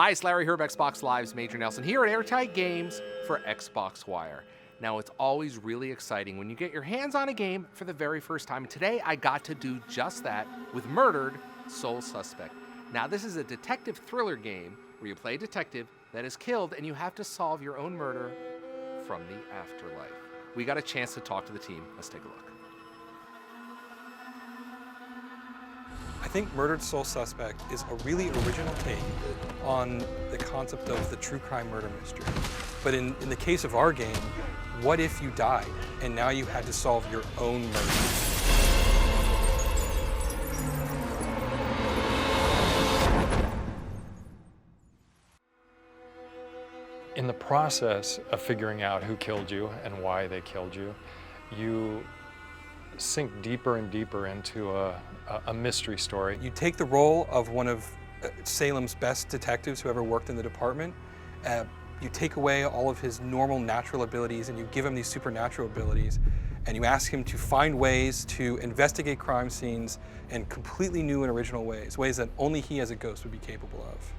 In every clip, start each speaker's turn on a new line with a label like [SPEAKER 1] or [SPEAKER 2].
[SPEAKER 1] Hi, it's Larry here of Xbox Live's Major Nelson here at Airtight Games for Xbox Wire. Now, it's always really exciting when you get your hands on a game for the very first time. Today, I got to do just that with Murdered Sole Suspect. Now, this is a detective thriller game where you play a detective that is killed and you have to solve your own murder from the afterlife. We got a chance to talk to the team. Let's take a look.
[SPEAKER 2] I think Murdered Sole Suspect is a really original take on the concept of the true crime murder mystery. But in the case of our game, what if you died and now you had to solve your own murder?
[SPEAKER 3] In the process of figuring out who killed you and why they killed you, you sink deeper and deeper into a mystery story.
[SPEAKER 2] You take the role of one of Salem's best detectives who ever worked in the department. You take away all of his normal natural abilities and you give him these supernatural abilities, and you ask him to find ways to investigate crime scenes in completely new and original ways that only he as a ghost would be capable of.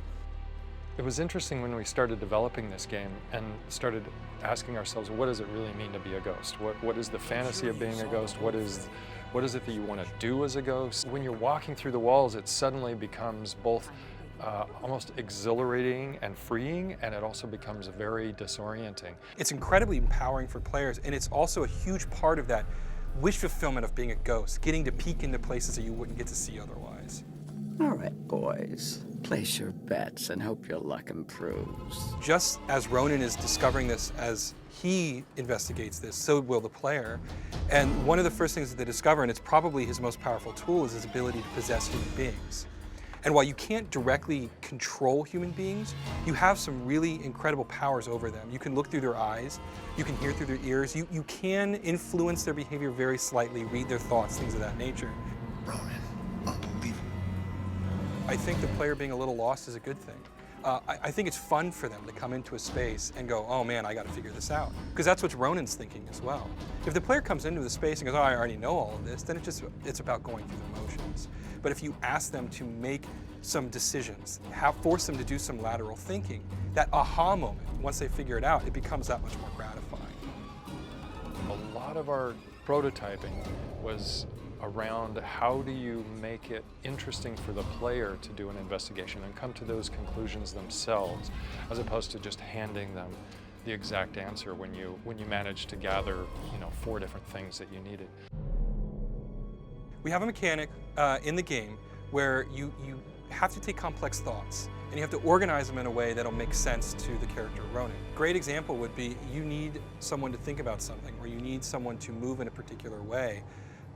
[SPEAKER 3] It was interesting when we started developing this game and started asking ourselves, what does it really mean to be a ghost? What is the fantasy of being a ghost? What is it that you want to do as a ghost? When you're walking through the walls, it suddenly becomes both almost exhilarating and freeing, and it also becomes very disorienting.
[SPEAKER 2] It's incredibly empowering for players, and it's also a huge part of that wish fulfillment of being a ghost, getting to peek into places that you wouldn't get to see otherwise.
[SPEAKER 4] All right, boys, place your bets and hope your luck improves.
[SPEAKER 2] Just as Ronan is discovering this as he investigates this, so will the player. And one of the first things that they discover, and it's probably his most powerful tool, is his ability to possess human beings. And while you can't directly control human beings, you have some really incredible powers over them. You can look through their eyes, you can hear through their ears, you can influence their behavior very slightly, read their thoughts, things of that nature.
[SPEAKER 5] Ronan, unbelievable.
[SPEAKER 2] I think the player being a little lost is a good thing. I think it's fun for them to come into a space and go, oh man, I got to figure this out. Because that's what Ronan's thinking as well. If the player comes into the space and goes, oh, I already know all of this, then it's about going through the motions. But if you ask them to make some decisions, force them to do some lateral thinking, that aha moment, once they figure it out, it becomes that much more gratifying.
[SPEAKER 3] A lot of our prototyping was around how do you make it interesting for the player to do an investigation and come to those conclusions themselves, as opposed to just handing them the exact answer when you manage to gather, 4 different things that you needed.
[SPEAKER 2] We have a mechanic in the game where you have to take complex thoughts and you have to organize them in a way that'll make sense to the character Ronan. Great example would be you need someone to think about something, or you need someone to move in a particular way,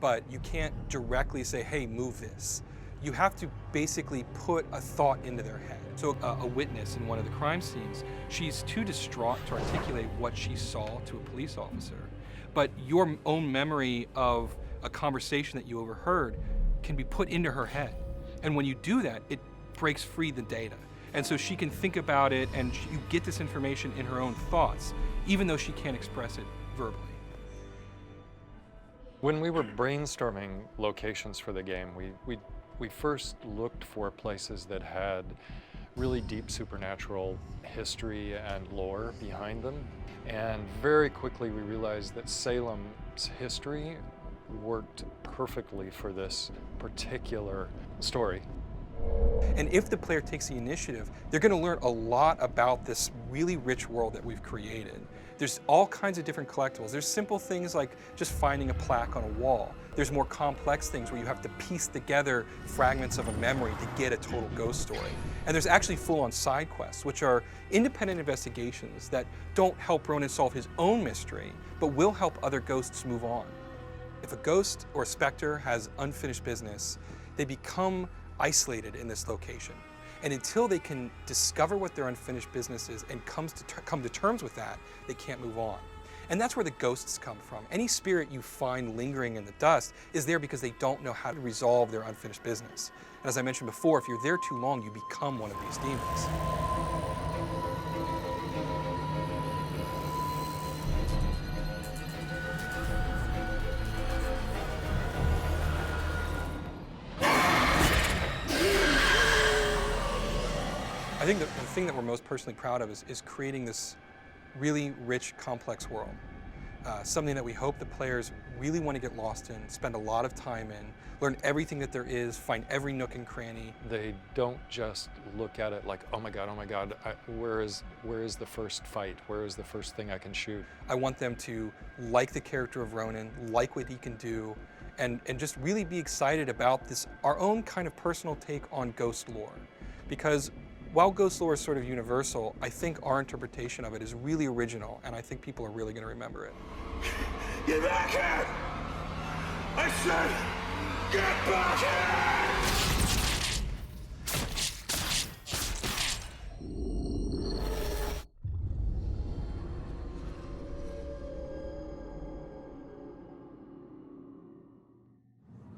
[SPEAKER 2] but you can't directly say, hey, move this. You have to basically put a thought into their head. So a witness in one of the crime scenes, she's too distraught to articulate what she saw to a police officer. But your own memory of a conversation that you overheard can be put into her head. And when you do that, it breaks free the data. And so she can think about it, and you get this information in her own thoughts, even though she can't express it verbally.
[SPEAKER 3] When we were brainstorming locations for the game, we first looked for places that had really deep supernatural history and lore behind them. And very quickly we realized that Salem's history worked perfectly for this particular story.
[SPEAKER 2] And if the player takes the initiative, they're going to learn a lot about this really rich world that we've created. There's all kinds of different collectibles. There's simple things like just finding a plaque on a wall. There's more complex things where you have to piece together fragments of a memory to get a total ghost story. And there's actually full-on side quests, which are independent investigations that don't help Ronan solve his own mystery, but will help other ghosts move on. If a ghost or a specter has unfinished business, they become isolated in this location. And until they can discover what their unfinished business is and come to terms with that, they can't move on. And that's where the ghosts come from. Any spirit you find lingering in the dust is there because they don't know how to resolve their unfinished business. And as I mentioned before, if you're there too long, you become one of these demons. I I think the thing that we're most personally proud of is creating this really rich, complex world. Something that we hope the players really want to get lost in, spend a lot of time in, learn everything that there is, find every nook and cranny.
[SPEAKER 3] They don't just look at it like, oh my God, where is the first fight? Where is the first thing I can shoot?
[SPEAKER 2] I want them to like the character of Ronan, like what he can do, and just really be excited about this, our own kind of personal take on ghost lore. Because while ghost lore is sort of universal, I think our interpretation of it is really original, and I think people are really going to remember it.
[SPEAKER 6] Get back here! I said, get back here!